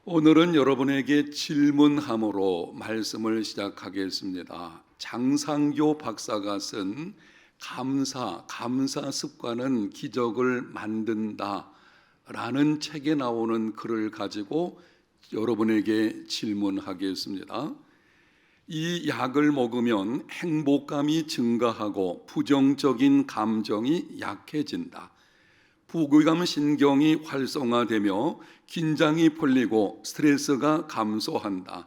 오늘은 여러분에게 질문함으로 말씀을 시작하겠습니다. 장상교 박사가 쓴 감사 습관은 기적을 만든다 라는 책에 나오는 글을 가지고 여러분에게 질문하겠습니다. 이 약을 먹으면 행복감이 증가하고 부정적인 감정이 약해진다. 부교감 신경이 활성화되며 긴장이 풀리고 스트레스가 감소한다.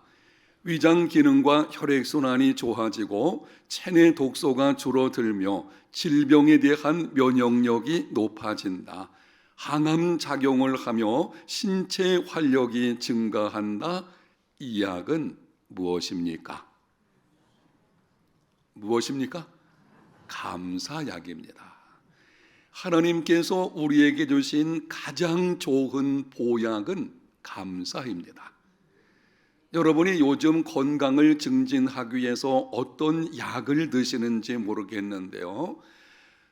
위장 기능과 혈액순환이 좋아지고 체내 독소가 줄어들며 질병에 대한 면역력이 높아진다. 항암 작용을 하며 신체 활력이 증가한다. 이 약은 무엇입니까? 감사약입니다. 하나님께서 우리에게 주신 가장 좋은 보약은 감사입니다. 여러분이 요즘 건강을 증진하기 위해서 어떤 약을 드시는지 모르겠는데요,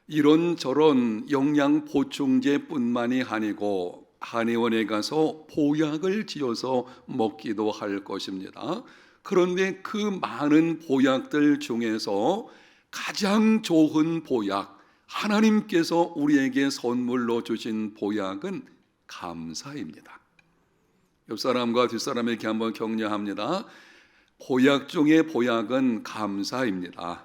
이런저런 영양 보충제뿐만이 아니고 한의원에 가서 보약을 지어서 먹기도 할 것입니다. 그런데 그 많은 보약들 중에서 가장 좋은 보약, 하나님께서 우리에게 선물로 주신 보약은 감사입니다. 옆 사람과 뒷 사람에게 한번 격려합니다. 보약 중에 보약은 감사입니다.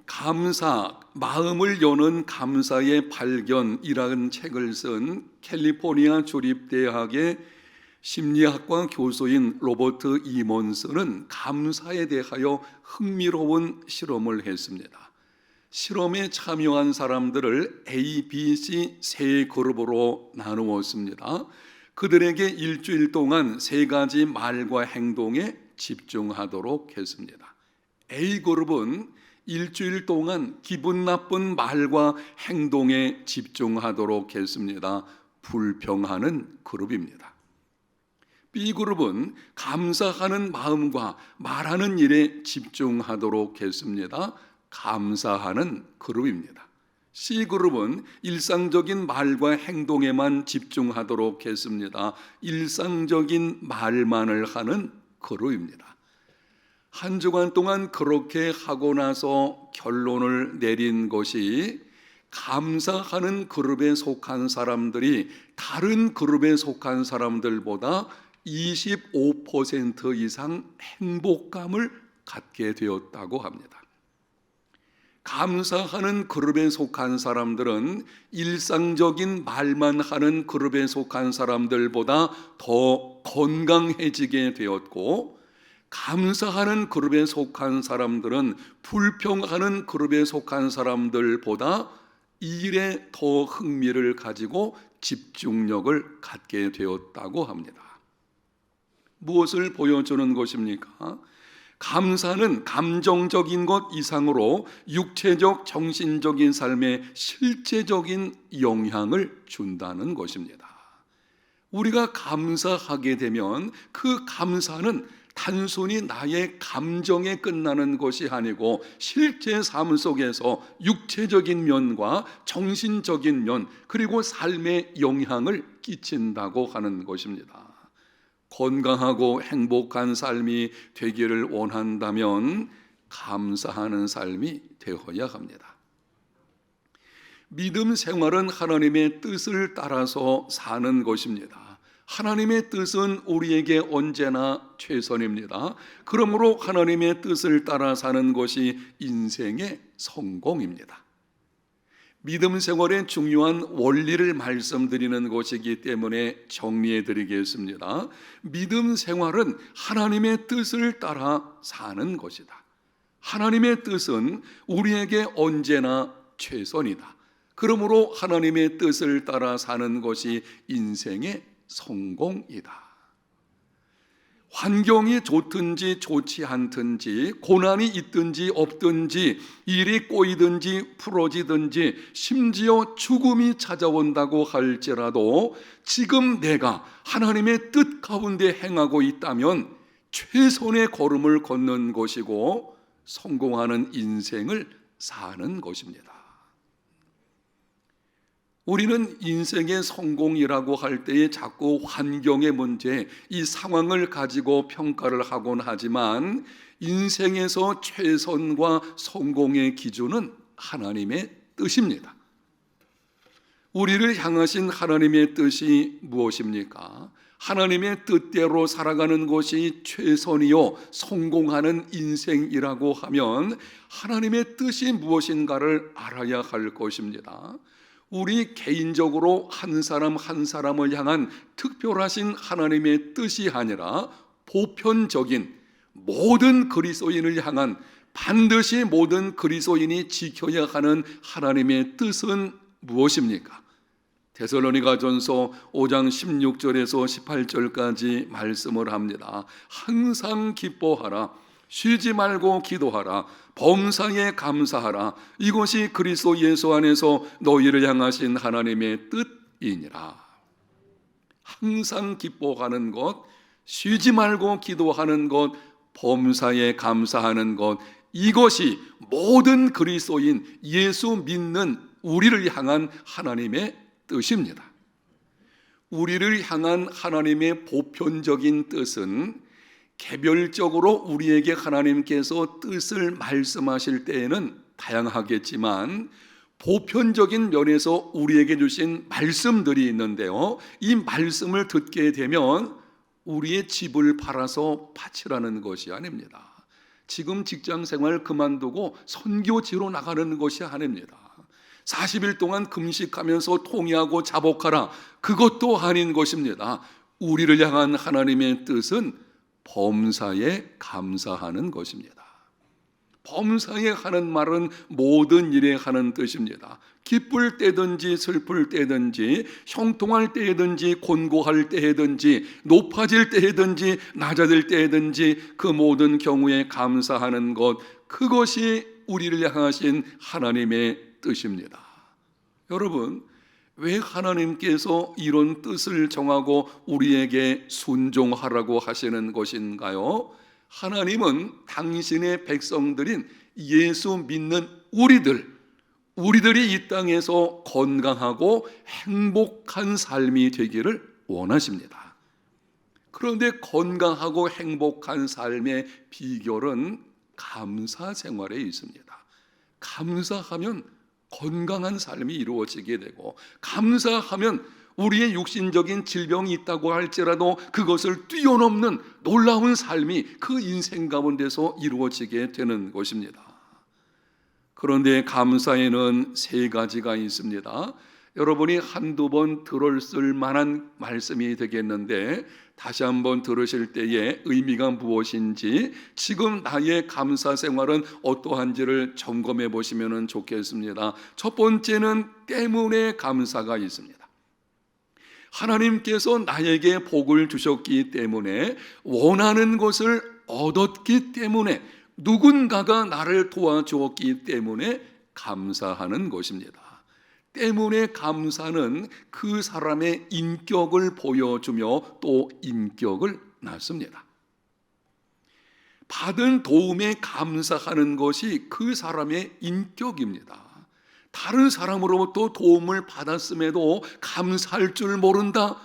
감사, 마음을 여는 감사의 발견이라는 책을 쓴 캘리포니아 주립대학의 심리학과 교수인 로버트 이몬스는 감사에 대하여 흥미로운 실험을 했습니다. 실험에 참여한 사람들을 A, B, C 세 그룹으로 나누었습니다. 그들에게 일주일 동안 세 가지 말과 행동에 집중하도록 했습니다. A 그룹은 일주일 동안 기분 나쁜 말과 행동에 집중하도록 했습니다. 불평하는 그룹입니다. B그룹은 감사하는 마음과 말하는 일에 집중하도록 했습니다. 감사하는 그룹입니다. C그룹은 일상적인 말과 행동에만 집중하도록 했습니다. 일상적인 말만을 하는 그룹입니다. 한 주간 동안 그렇게 하고 나서 결론을 내린 것이, 감사하는 그룹에 속한 사람들이 다른 그룹에 속한 사람들보다 25% 이상 행복감을 갖게 되었다고 합니다. 감사하는 그룹에 속한 사람들은 일상적인 말만 하는 그룹에 속한 사람들보다 더 건강해지게 되었고, 감사하는 그룹에 속한 사람들은 불평하는 그룹에 속한 사람들보다 일에 더 흥미를 가지고 집중력을 갖게 되었다고 합니다. 무엇을 보여주는 것입니까? 감사는 감정적인 것 이상으로 육체적, 정신적인 삶에 실제적인 영향을 준다는 것입니다. 우리가 감사하게 되면 그 감사는 단순히 나의 감정에 끝나는 것이 아니고 실제 삶 속에서 육체적인 면과 정신적인 면, 그리고 삶에 영향을 끼친다고 하는 것입니다. 건강하고 행복한 삶이 되기를 원한다면 감사하는 삶이 되어야 합니다. 믿음 생활은 하나님의 뜻을 따라서 사는 것입니다. 하나님의 뜻은 우리에게 언제나 최선입니다. 그러므로 하나님의 뜻을 따라 사는 것이 인생의 성공입니다. 믿음 생활의 중요한 원리를 말씀드리는 것이기 때문에 정리해 드리겠습니다. 믿음 생활은 하나님의 뜻을 따라 사는 것이다. 하나님의 뜻은 우리에게 언제나 최선이다. 그러므로 하나님의 뜻을 따라 사는 것이 인생의 성공이다. 환경이 좋든지 좋지 않든지, 고난이 있든지 없든지, 일이 꼬이든지 풀어지든지, 심지어 죽음이 찾아온다고 할지라도 지금 내가 하나님의 뜻 가운데 행하고 있다면 최선의 걸음을 걷는 것이고 성공하는 인생을 사는 것입니다. 우리는 인생의 성공이라고 할 때에 자꾸 환경의 문제, 이 상황을 가지고 평가를 하곤 하지만 인생에서 최선과 성공의 기준은 하나님의 뜻입니다. 우리를 향하신 하나님의 뜻이 무엇입니까? 하나님의 뜻대로 살아가는 것이 최선이요 성공하는 인생이라고 하면 하나님의 뜻이 무엇인가를 알아야 할 것입니다. 우리 개인적으로 한 사람 한 사람을 향한 특별하신 하나님의 뜻이 아니라 보편적인 모든 그리스도인을 향한 반드시 모든 그리스도인이 지켜야 하는 하나님의 뜻은 무엇입니까? 데살로니가전서 5장 16절에서 18절까지 말씀을 합니다. 항상 기뻐하라, 쉬지 말고 기도하라, 범사에 감사하라. 이것이 그리스도 예수 안에서 너희를 향하신 하나님의 뜻이니라. 항상 기뻐하는 것, 쉬지 말고 기도하는 것, 범사에 감사하는 것, 이것이 모든 그리스도인 예수 믿는 우리를 향한 하나님의 뜻입니다. 우리를 향한 하나님의 보편적인 뜻은 개별적으로 우리에게 하나님께서 뜻을 말씀하실 때에는 다양하겠지만 보편적인 면에서 우리에게 주신 말씀들이 있는데요, 이 말씀을 듣게 되면 우리의 집을 팔아서 바치라는 것이 아닙니다. 지금 직장 생활 그만두고 선교지로 나가는 것이 아닙니다. 40일 동안 금식하면서 통회하고 자복하라, 그것도 아닌 것입니다. 우리를 향한 하나님의 뜻은 범사에 감사하는 것입니다. 범사에 하는 말은 모든 일에 하는 뜻입니다. 기쁠 때든지 슬플 때든지 형통할 때든지 곤고할 때든지 높아질 때든지 낮아질 때든지 그 모든 경우에 감사하는 것, 그것이 우리를 향하신 하나님의 뜻입니다. 여러분, 왜 하나님께서 이런 뜻을 정하고 우리에게 순종하라고 하시는 것인가요? 하나님은 당신의 백성들인 예수 믿는 우리들이 이 땅에서 건강하고 행복한 삶이 되기를 원하십니다. 그런데 건강하고 행복한 삶의 비결은 감사 생활에 있습니다. 감사하면 건강한 삶이 이루어지게 되고, 감사하면 우리의 육신적인 질병이 있다고 할지라도 그것을 뛰어넘는 놀라운 삶이 그 인생 가운데서 이루어지게 되는 것입니다. 그런데 감사에는 세 가지가 있습니다. 여러분이 한두 번 들었을 만한 말씀이 되겠는데 다시 한번 들으실 때에 의미가 무엇인지, 지금 나의 감사 생활은 어떠한지를 점검해 보시면 좋겠습니다. 첫 번째는 때문에 감사가 있습니다. 하나님께서 나에게 복을 주셨기 때문에, 원하는 것을 얻었기 때문에, 누군가가 나를 도와주었기 때문에 감사하는 것입니다. 때문에 감사는 그 사람의 인격을 보여주며 또 인격을 낳습니다. 받은 도움에 감사하는 것이 그 사람의 인격입니다. 다른 사람으로부터 도움을 받았음에도 감사할 줄 모른다?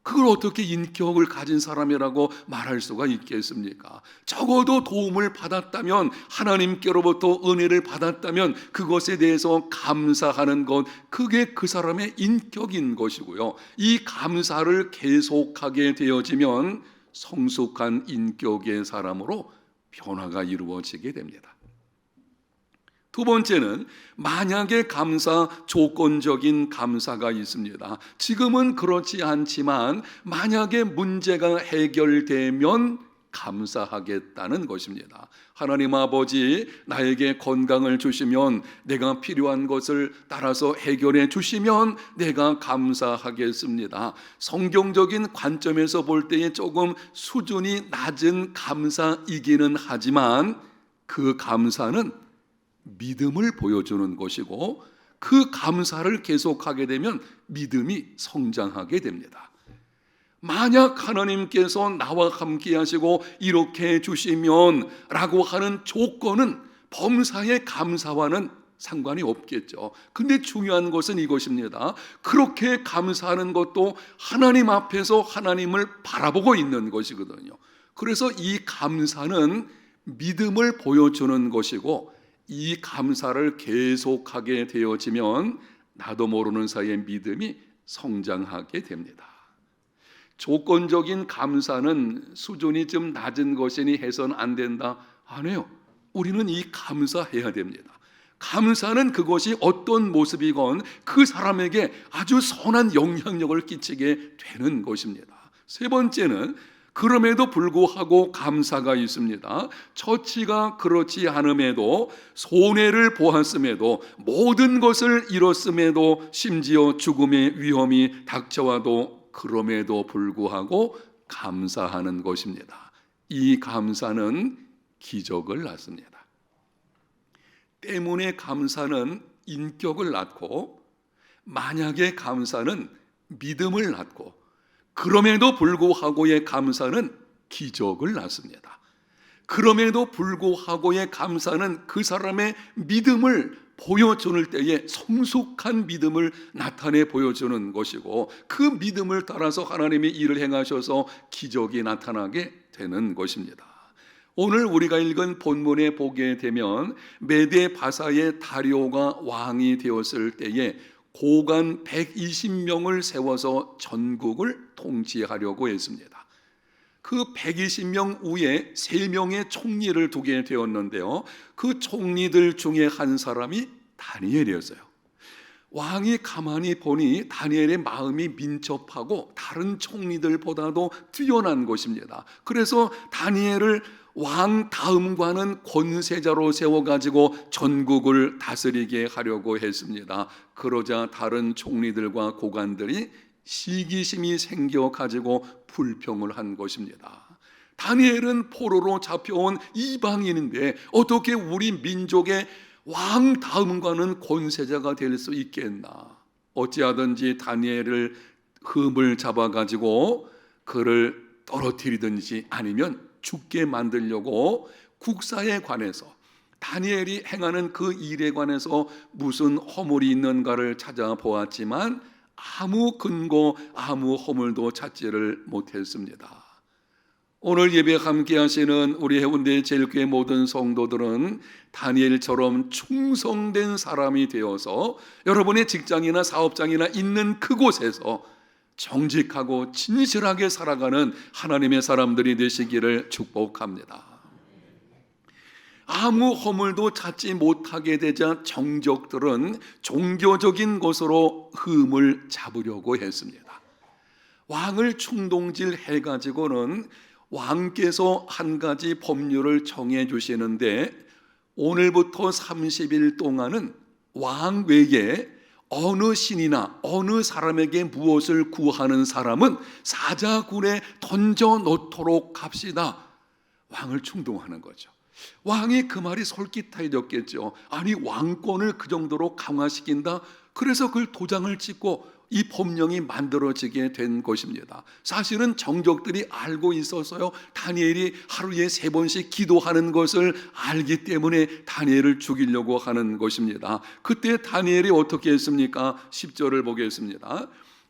그걸 어떻게 인격을 가진 사람이라고 말할 수가 있겠습니까? 적어도 도움을 받았다면, 하나님께로부터 은혜를 받았다면 그것에 대해서 감사하는 것, 그게 그 사람의 인격인 것이고요, 이 감사를 계속하게 되어지면 성숙한 인격의 사람으로 변화가 이루어지게 됩니다. 두 번째는 만약의 감사, 조건적인 감사가 있습니다. 지금은 그렇지 않지만 만약에 문제가 해결되면 감사하겠다는 것입니다. 하나님 아버지, 나에게 건강을 주시면, 내가 필요한 것을 따라서 해결해 주시면 내가 감사하겠습니다. 성경적인 관점에서 볼 때에 조금 수준이 낮은 감사이기는 하지만 그 감사는 믿음을 보여주는 것이고, 그 감사를 계속하게 되면 믿음이 성장하게 됩니다. 만약 하나님께서 나와 함께 하시고 이렇게 해주시면 라고 하는 조건은 범사의 감사와는 상관이 없겠죠. 근데 중요한 것은 이것입니다. 그렇게 감사하는 것도 하나님 앞에서 하나님을 바라보고 있는 것이거든요. 그래서 이 감사는 믿음을 보여주는 것이고, 이 감사를 계속하게 되어지면 나도 모르는 사이에 믿음이 성장하게 됩니다. 조건적인 감사는 수준이 좀 낮은 것이니 해서는 안 된다. 아니에요. 우리는 이 감사해야 됩니다. 감사는 그것이 어떤 모습이건 그 사람에게 아주 선한 영향력을 끼치게 되는 것입니다. 세 번째는 그럼에도 불구하고 감사가 있습니다. 처치가 그렇지 않음에도, 손해를 보았음에도, 모든 것을 잃었음에도, 심지어 죽음의 위험이 닥쳐와도 그럼에도 불구하고 감사하는 것입니다. 이 감사는 기적을 낳습니다. 때문에 감사는 인격을 낳고, 만약에 감사는 믿음을 낳고, 그럼에도 불구하고의 감사는 기적을 낳습니다. 그럼에도 불구하고의 감사는 그 사람의 믿음을 보여주는 때에 성숙한 믿음을 나타내 보여주는 것이고, 그 믿음을 따라서 하나님이 일을 행하셔서 기적이 나타나게 되는 것입니다. 오늘 우리가 읽은 본문에 보게 되면 메데 바사의 다리오가 왕이 되었을 때에 고관 120명을 세워서 전국을 통치하려고 했습니다. 그 120명 위에 3명의 총리를 두게 되었는데요, 그 총리들 중에 한 사람이 다니엘이었어요. 왕이 가만히 보니 다니엘의 마음이 민첩하고 다른 총리들보다도 뛰어난 것입니다. 그래서 다니엘을 왕 다음과는 권세자로 세워가지고 전국을 다스리게 하려고 했습니다. 그러자 다른 총리들과 고관들이 시기심이 생겨가지고 불평을 한 것입니다. 다니엘은 포로로 잡혀온 이방인인데 어떻게 우리 민족의 왕 다음과는 권세자가 될 수 있겠나? 어찌하든지 다니엘을 흠을 잡아가지고 그를 떨어뜨리든지 아니면 죽게 만들려고 국사에 관해서, 다니엘이 행하는 그 일에 관해서 무슨 허물이 있는가를 찾아보았지만 아무 근거, 아무 허물도 찾지를 못했습니다. 오늘 예배 함께 하시는 우리 해운대 제일교회 모든 성도들은 다니엘처럼 충성된 사람이 되어서 여러분의 직장이나 사업장이나 있는 그곳에서 정직하고 진실하게 살아가는 하나님의 사람들이 되시기를 축복합니다. 아무 허물도 찾지 못하게 되자 정적들은 종교적인 것으로 흠을 잡으려고 했습니다. 왕을 충동질 해가지고는 왕께서 한 가지 법률을 정해 주시는데, 오늘부터 30일 동안은 왕 외에 어느 신이나 어느 사람에게 무엇을 구하는 사람은 사자굴에 던져 놓도록 합시다. 왕을 충동하는 거죠. 왕이 그 말이 솔깃해졌겠죠. 아니, 왕권을 그 정도로 강화시킨다? 그래서 그걸 도장을 찍고 이 법령이 만들어지게 된 것입니다. 사실은 정적들이 알고 있어서요, 다니엘이 하루에 3번씩 기도하는 것을 알기 때문에 다니엘을 죽이려고 하는 것입니다. 그때 다니엘이 어떻게 했습니까? 10절을 보겠습니다.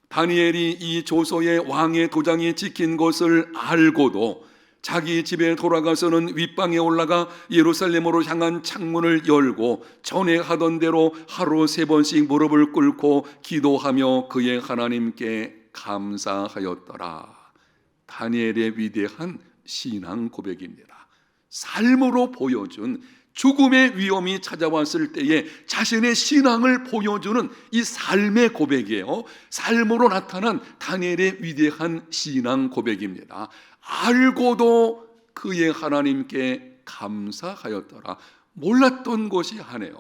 다니엘이 이 조서에 왕의 도장이 찍힌 것을 알고도 자기 집에 돌아가서는 윗방에 올라가 예루살렘으로 향한 창문을 열고 전에 하던 대로 하루 3번씩 무릎을 꿇고 기도하며 그의 하나님께 감사하였더라. 다니엘의 위대한 신앙 고백입니다. 삶으로 보여준, 죽음의 위험이 찾아왔을 때에 자신의 신앙을 보여주는 이 삶의 고백이에요. 삶으로 나타난 다니엘의 위대한 신앙 고백입니다. 알고도 그의 하나님께 감사하였더라. 몰랐던 것이 아니에요.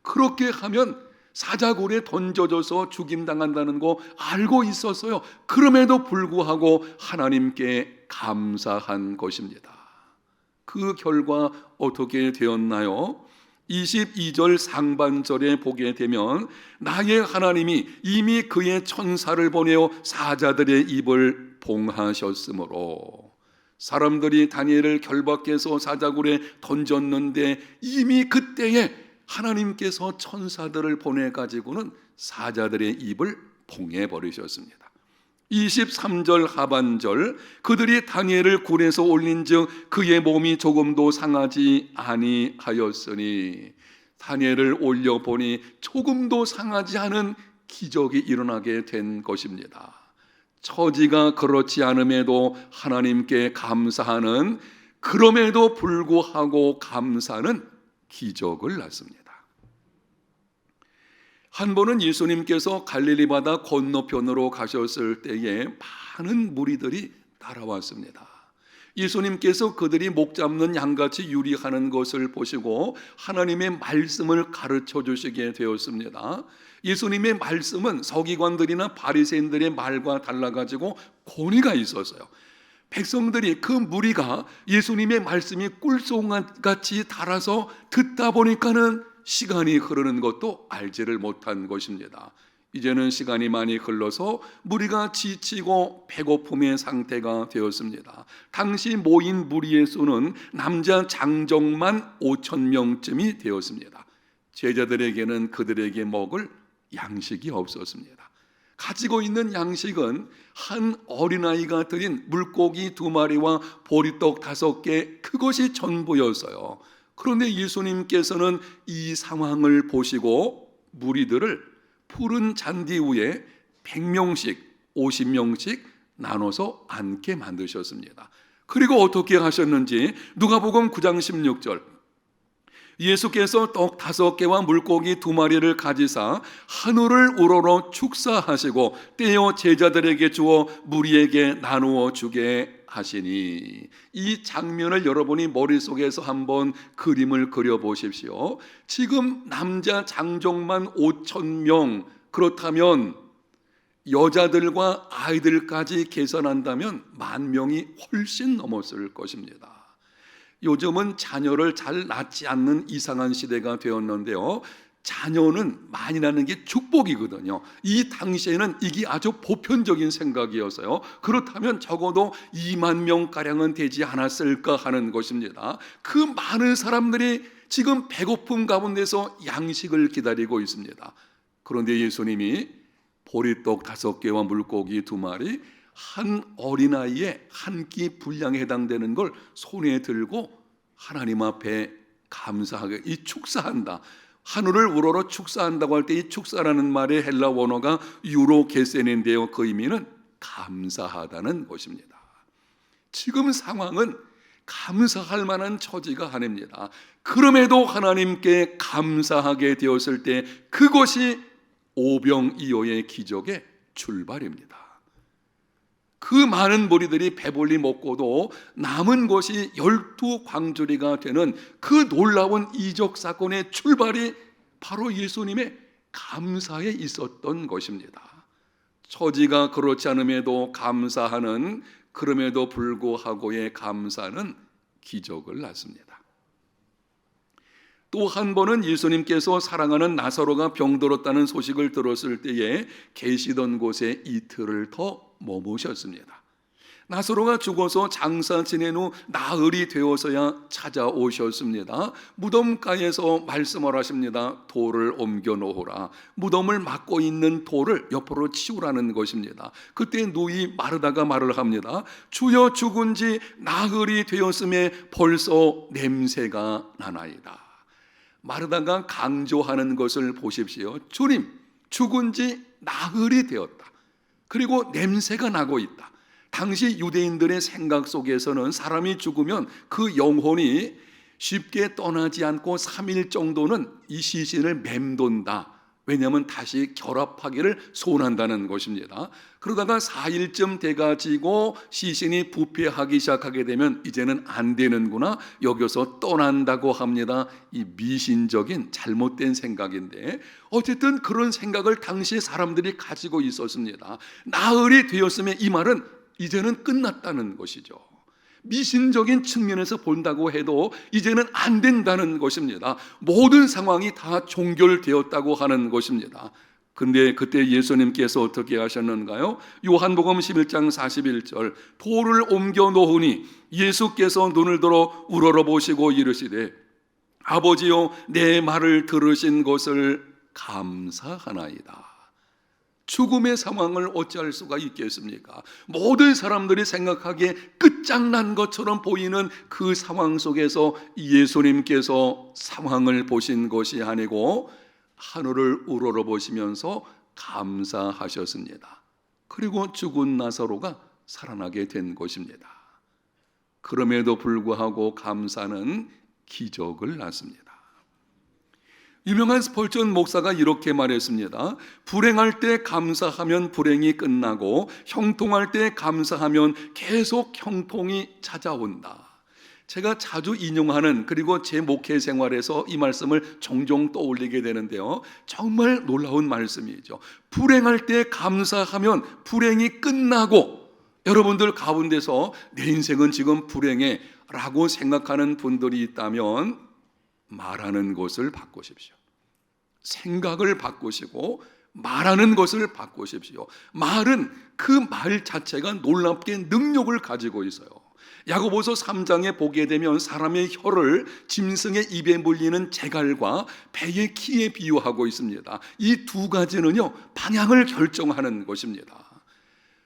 그렇게 하면 사자굴에 던져져서 죽임당한다는 거 알고 있었어요. 그럼에도 불구하고 하나님께 감사한 것입니다. 그 결과 어떻게 되었나요? 22절 상반절에 보게 되면 나의 하나님이 이미 그의 천사를 보내어 사자들의 입을 봉하셨으므로, 사람들이 다니엘을 결박해서 사자굴에 던졌는데 이미 그때에 하나님께서 천사들을 보내 가지고는 사자들의 입을 봉해 버리셨습니다. 23절 하반절, 그들이 다니엘을 굴에서 올린즉 그의 몸이 조금도 상하지 아니하였으니, 다니엘을 올려보니 조금도 상하지 않은 기적이 일어나게 된 것입니다. 처지가 그렇지 않음에도 하나님께 감사하는, 그럼에도 불구하고 감사는 기적을 낳습니다. 한 번은 예수님께서 갈릴리 바다 건너편으로 가셨을 때에 많은 무리들이 따라왔습니다. 예수님께서 그들이 목 잡는 양같이 유리하는 것을 보시고 하나님의 말씀을 가르쳐 주시게 되었습니다. 예수님의 말씀은 서기관들이나 바리새인들의 말과 달라가지고 권위가 있었어요. 백성들이, 그 무리가 예수님의 말씀이 꿀송같이 달아서 듣다 보니까는 시간이 흐르는 것도 알지를 못한 것입니다. 이제는 시간이 많이 흘러서 무리가 지치고 배고픔의 상태가 되었습니다. 당시 모인 무리의 수는 남자 장정만 5,000명쯤이 되었습니다. 제자들에게는 그들에게 먹을 양식이 없었습니다. 가지고 있는 양식은 한 어린아이가 드린 물고기 2마리와 보리떡 5개, 그것이 전부였어요. 그런데 예수님께서는 이 상황을 보시고 무리들을 푸른 잔디 위에 100명씩 50명씩 나눠서 앉게 만드셨습니다. 그리고 어떻게 하셨는지 누가복음 9장 16절, 예수께서 떡 5개와 물고기 2마리를 가지사 하늘을 우러러 축사하시고 떼어 제자들에게 주어 무리에게 나누어 주게 하시니, 이 장면을 여러분이 머릿속에서 한번 그림을 그려보십시오. 지금 남자 장정만 5,000명, 그렇다면 여자들과 아이들까지 계산한다면 10,000명이 훨씬 넘었을 것입니다. 요즘은 자녀를 잘 낳지 않는 이상한 시대가 되었는데요, 자녀는 많이 낳는 게 축복이거든요. 이 당시에는 이게 아주 보편적인 생각이어서요, 그렇다면 적어도 20,000명가량은 되지 않았을까 하는 것입니다. 그 많은 사람들이 지금 배고픔 가운데서 양식을 기다리고 있습니다. 그런데 예수님이 보리떡 5개와 물고기 2마리, 한 어린아이의 한 끼 분량에 해당되는 걸 손에 들고 하나님 앞에 감사하게, 이 축사한다, 하늘을 우러러 축사한다고 할 때 이 축사라는 말의 헬라 원어가 유로게세네인데요, 그 의미는 감사하다는 것입니다. 지금 상황은 감사할 만한 처지가 아닙니다. 그럼에도 하나님께 감사하게 되었을 때 그것이 오병이어의 기적의 출발입니다. 그 많은 무리들이 배불리 먹고도 남은 것이 12광주리가 되는 그 놀라운 이적 사건의 출발이 바로 예수님의 감사에 있었던 것입니다. 처지가 그렇지 않음에도 감사하는, 그럼에도 불구하고의 감사는 기적을 낳습니다. 또 한 번은 예수님께서 사랑하는 나사로가 병들었다는 소식을 들었을 때에 계시던 곳에 이틀을 더 머무셨습니다. 나사로가 죽어서 장사 지낸 후 나흘이 되어서야 찾아오셨습니다. 무덤가에서 말씀을 하십니다. 돌을 옮겨 놓으라. 무덤을 막고 있는 돌을 옆으로 치우라는 것입니다. 그때 누이 마르다가 말을 합니다. 주여, 죽은 지 나흘이 되었음에 벌써 냄새가 나나이다. 마르다가 강조하는 것을 보십시오. 주님, 죽은 지 나흘이 되었다. 그리고 냄새가 나고 있다. 당시 유대인들의 생각 속에서는 사람이 죽으면 그 영혼이 쉽게 떠나지 않고 3일 정도는 이 시신을 맴돈다. 왜냐하면 다시 결합하기를 소원한다는 것입니다. 그러다가 4일쯤 돼가지고 시신이 부패하기 시작하게 되면 이제는 안 되는구나, 여기서 떠난다고 합니다. 이 미신적인 잘못된 생각인데, 어쨌든 그런 생각을 당시 사람들이 가지고 있었습니다. 나흘이 되었으면 이 말은 이제는 끝났다는 것이죠. 미신적인 측면에서 본다고 해도 이제는 안 된다는 것입니다. 모든 상황이 다 종결되었다고 하는 것입니다. 근데 그때 예수님께서 어떻게 하셨는가요? 요한복음 11장 41절, 돌을 옮겨 놓으니 예수께서 눈을 들어 우러러 보시고 이르시되 아버지여 내 말을 들으신 것을 감사하나이다. 죽음의 상황을 어찌할 수가 있겠습니까? 모든 사람들이 생각하기에 끝장난 것처럼 보이는 그 상황 속에서 예수님께서 상황을 보신 것이 아니고 하늘을 우러러보시면서 감사하셨습니다. 그리고 죽은 나사로가 살아나게 된 것입니다. 그럼에도 불구하고 감사는 기적을 낳습니다. 유명한 스펄전 목사가 이렇게 말했습니다. 불행할 때 감사하면 불행이 끝나고 형통할 때 감사하면 계속 형통이 찾아온다. 제가 자주 인용하는, 그리고 제 목회 생활에서 이 말씀을 종종 떠올리게 되는데요, 정말 놀라운 말씀이죠. 불행할 때 감사하면 불행이 끝나고, 여러분들 가운데서 내 인생은 지금 불행해 라고 생각하는 분들이 있다면 말하는 것을 바꾸십시오. 생각을 바꾸시고 말하는 것을 바꾸십시오. 말은 그 말 자체가 놀랍게 능력을 가지고 있어요. 야고보서 3장에 보게 되면 사람의 혀를 짐승의 입에 물리는 재갈과 배의 키에 비유하고 있습니다. 이 두 가지는요, 방향을 결정하는 것입니다.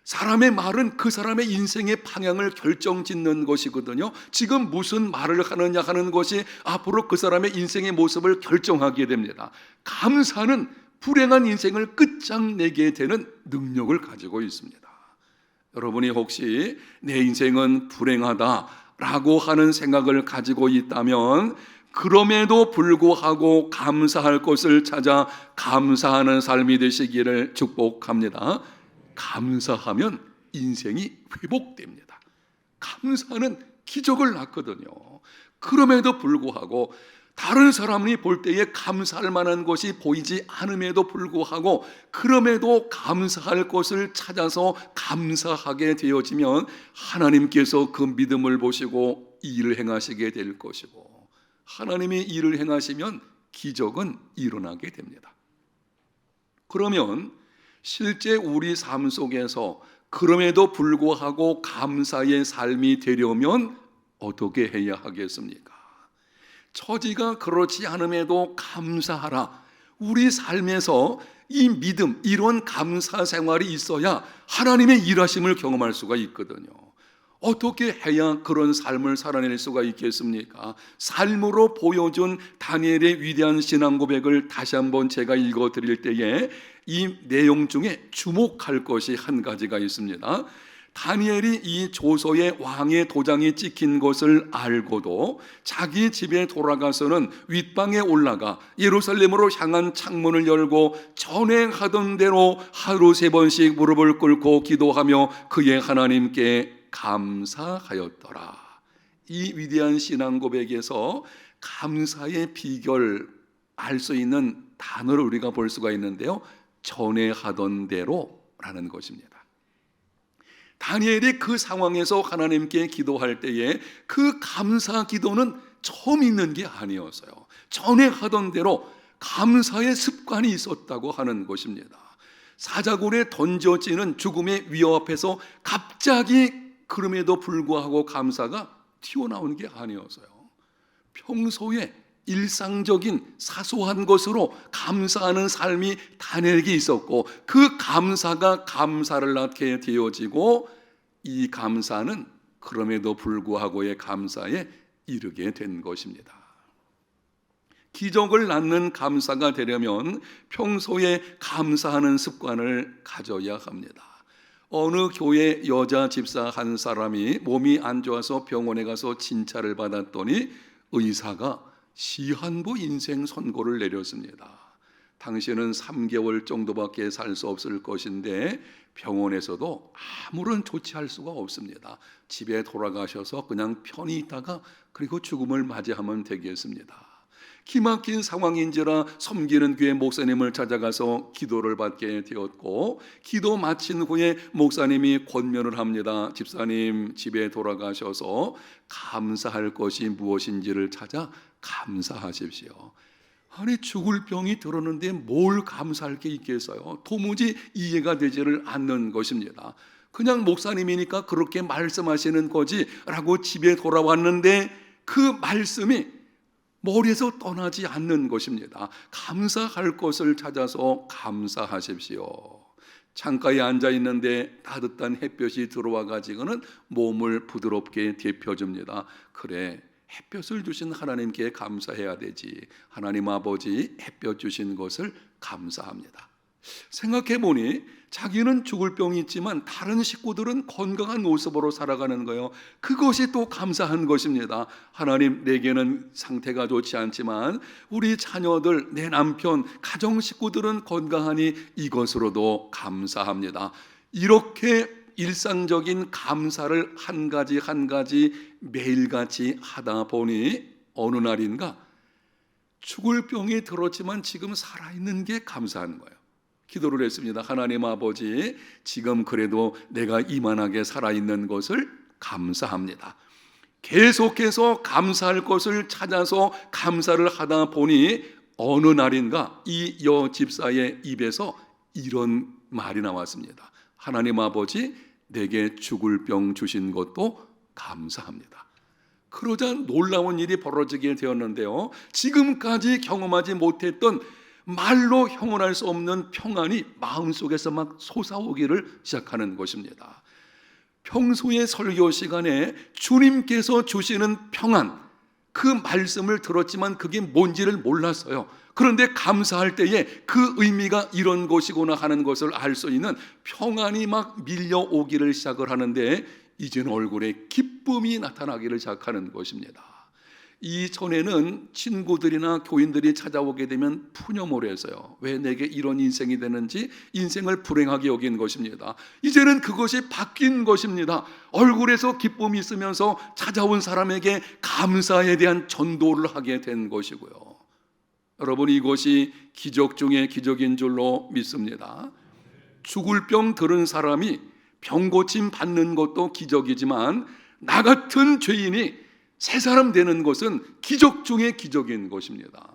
사람의 말은 그 사람의 인생의 방향을 결정짓는 것이거든요. 지금 무슨 말을 하느냐 하는 것이 앞으로 그 사람의 인생의 모습을 결정하게 됩니다. 감사는 불행한 인생을 끝장내게 되는 능력을 가지고 있습니다. 여러분이 혹시 내 인생은 불행하다라고 하는 생각을 가지고 있다면 그럼에도 불구하고 감사할 것을 찾아 감사하는 삶이 되시기를 축복합니다. 감사하면 인생이 회복됩니다. 감사는 기적을 낳거든요. 그럼에도 불구하고 다른 사람이 볼 때에 감사할 만한 것이 보이지 않음에도 불구하고 그럼에도 감사할 것을 찾아서 감사하게 되어지면 하나님께서 그 믿음을 보시고 일을 행하시게 될 것이고, 하나님이 일을 행하시면 기적은 일어나게 됩니다. 그러면 실제 우리 삶 속에서 그럼에도 불구하고 감사의 삶이 되려면 어떻게 해야 하겠습니까? 처지가 그렇지 않음에도 감사하라. 우리 삶에서 이 믿음, 이런 감사 생활이 있어야 하나님의 일하심을 경험할 수가 있거든요. 어떻게 해야 그런 삶을 살아낼 수가 있겠습니까? 삶으로 보여준 다니엘의 위대한 신앙 고백을 다시 한번 제가 읽어드릴 때에 이 내용 중에 주목할 것이 한 가지가 있습니다. 다니엘이 이 조서에 왕의 도장이 찍힌 것을 알고도 자기 집에 돌아가서는 윗방에 올라가 예루살렘으로 향한 창문을 열고 전에 하던 대로 하루 3번씩 무릎을 꿇고 기도하며 그의 하나님께 감사하였더라. 이 위대한 신앙 고백에서 감사의 비결 알 수 있는 단어를 우리가 볼 수가 있는데요, 전에 하던 대로라는 것입니다. 다니엘이 그 상황에서 하나님께 기도할 때에 그 감사 기도는 처음 있는 게 아니었어요. 전에 하던 대로 감사의 습관이 있었다고 하는 것입니다. 사자굴에 던져지는 죽음의 위협 앞에서 갑자기 그럼에도 불구하고 감사가 튀어나오는 게 아니었어요. 평소에 일상적인 사소한 것으로 감사하는 삶이 다니엘에게 있었고 그 감사가 감사를 낳게 되어지고 이 감사는 그럼에도 불구하고의 감사에 이르게 된 것입니다. 기적을 낳는 감사가 되려면 평소에 감사하는 습관을 가져야 합니다. 어느 교회 여자 집사 한 사람이 몸이 안 좋아서 병원에 가서 진찰을 받았더니 의사가 시한부 인생 선고를 내렸습니다. 당신은 3개월 정도밖에 살 수 없을 것인데 병원에서도 아무런 조치할 수가 없습니다. 집에 돌아가셔서 그냥 편히 있다가 그리고 죽음을 맞이하면 되겠습니다. 기막힌 상황인지라 섬기는 교회 목사님을 찾아가서 기도를 받게 되었고, 기도 마친 후에 목사님이 권면을 합니다. 집사님, 집에 돌아가셔서 감사할 것이 무엇인지를 찾아 감사하십시오. 아니, 죽을 병이 들었는데 뭘 감사할 게 있겠어요? 도무지 이해가 되지를 않는 것입니다. 그냥 목사님이니까 그렇게 말씀하시는 거지 라고 집에 돌아왔는데 그 말씀이 머리에서 떠나지 않는 것입니다. 감사할 것을 찾아서 감사하십시오. 창가에 앉아 있는데 따뜻한 햇볕이 들어와 가지고는 몸을 부드럽게 데펴줍니다. 그래, 햇볕을 주신 하나님께 감사해야 되지. 하나님 아버지 햇볕 주신 것을 감사합니다. 생각해 보니 자기는 죽을 병이 있지만 다른 식구들은 건강한 모습으로 살아가는 거예요. 그것이 또 감사한 것입니다. 하나님, 내게는 상태가 좋지 않지만 우리 자녀들, 내 남편, 가정 식구들은 건강하니 이것으로도 감사합니다. 이렇게 일상적인 감사를 한 가지 한 가지 매일같이 하다 보니 어느 날인가 죽을 병이 들었지만 지금 살아있는 게 감사한 거예요. 기도를 했습니다. 하나님 아버지, 지금 그래도 내가 이만하게 살아있는 것을 감사합니다. 계속해서 감사할 것을 찾아서 감사를 하다 보니 어느 날인가 이 여 집사의 입에서 이런 말이 나왔습니다. 하나님 아버지, 내게 죽을 병 주신 것도 감사합니다. 그러자 놀라운 일이 벌어지게 되었는데요, 지금까지 경험하지 못했던 말로 형언할 수 없는 평안이 마음속에서 막 솟아오기를 시작하는 것입니다. 평소의 설교 시간에 주님께서 주시는 평안, 그 말씀을 들었지만 그게 뭔지를 몰랐어요. 그런데 감사할 때에 그 의미가 이런 것이구나 하는 것을 알 수 있는 평안이 막 밀려오기를 시작을 하는데 이제는 얼굴에 기쁨이 나타나기를 시작하는 것입니다. 이전에는 친구들이나 교인들이 찾아오게 되면 푸념을 해서요, 왜 내게 이런 인생이 되는지 인생을 불행하게 여긴 것입니다. 이제는 그것이 바뀐 것입니다. 얼굴에서 기쁨이 있으면서 찾아온 사람에게 감사에 대한 전도를 하게 된 것이고요. 여러분, 이것이 기적 중에 기적인 줄로 믿습니다. 죽을 병 들은 사람이 병고침 받는 것도 기적이지만 나 같은 죄인이 새 사람 되는 것은 기적 중에 기적인 것입니다.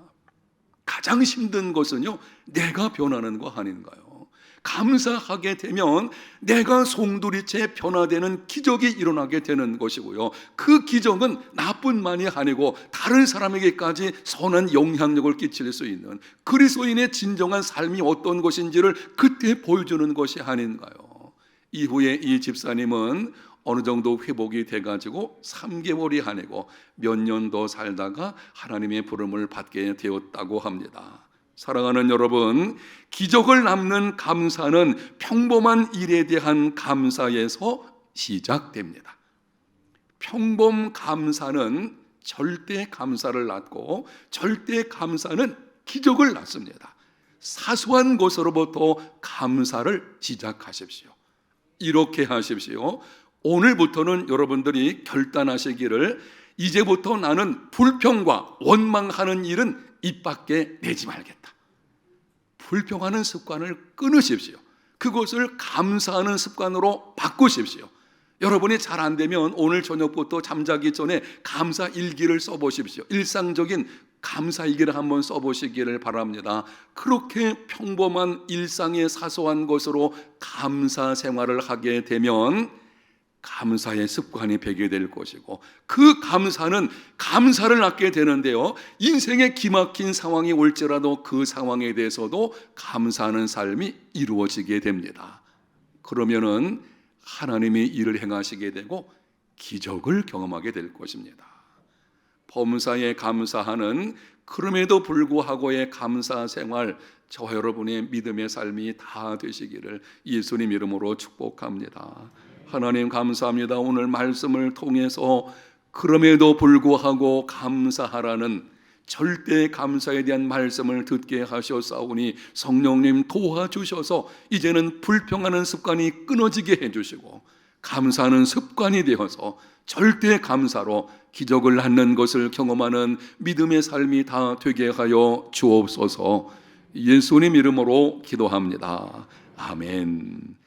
가장 힘든 것은요, 내가 변하는 거 아닌가요? 감사하게 되면 내가 송두리째 변화되는 기적이 일어나게 되는 것이고요, 그 기적은 나뿐만이 아니고 다른 사람에게까지 선한 영향력을 끼칠 수 있는 그리스도인의 진정한 삶이 어떤 것인지를 그때 보여주는 것이 아닌가요? 이후에 이 집사님은 어느 정도 회복이 돼가지고 3개월이 아니고 몇 년 더 살다가 하나님의 부름을 받게 되었다고 합니다. 사랑하는 여러분, 기적을 남는 감사는 평범한 일에 대한 감사에서 시작됩니다. 평범 감사는 절대 감사를 낳고 절대 감사는 기적을 낳습니다. 사소한 것으로부터 감사를 시작하십시오. 이렇게 하십시오. 오늘부터는 여러분들이 결단하시기를, 이제부터 나는 불평과 원망하는 일은 입 밖에 내지 말겠다. 불평하는 습관을 끊으십시오. 그것을 감사하는 습관으로 바꾸십시오. 여러분이 잘 안 되면 오늘 저녁부터 잠자기 전에 감사 일기를 써보십시오. 일상적인 감사 일기를 한번 써보시기를 바랍니다. 그렇게 평범한 일상의 사소한 것으로 감사 생활을 하게 되면 감사의 습관이 배게 될 것이고, 그 감사는 감사를 낳게 되는데요, 인생의 기막힌 상황이 올지라도 그 상황에 대해서도 감사하는 삶이 이루어지게 됩니다. 그러면은 하나님이 일을 행하시게 되고 기적을 경험하게 될 것입니다. 범사에 감사하는, 그럼에도 불구하고의 감사 생활, 저와 여러분의 믿음의 삶이 다 되시기를 예수님 이름으로 축복합니다. 하나님 감사합니다. 오늘 말씀을 통해서 그럼에도 불구하고 감사하라는 절대 감사에 대한 말씀을 듣게 하셨사오니 성령님 도와주셔서 이제는 불평하는 습관이 끊어지게 해주시고 감사하는 습관이 되어서 절대 감사로 기적을 낳는 것을 경험하는 믿음의 삶이 다 되게 하여 주옵소서. 예수님 이름으로 기도합니다. 아멘.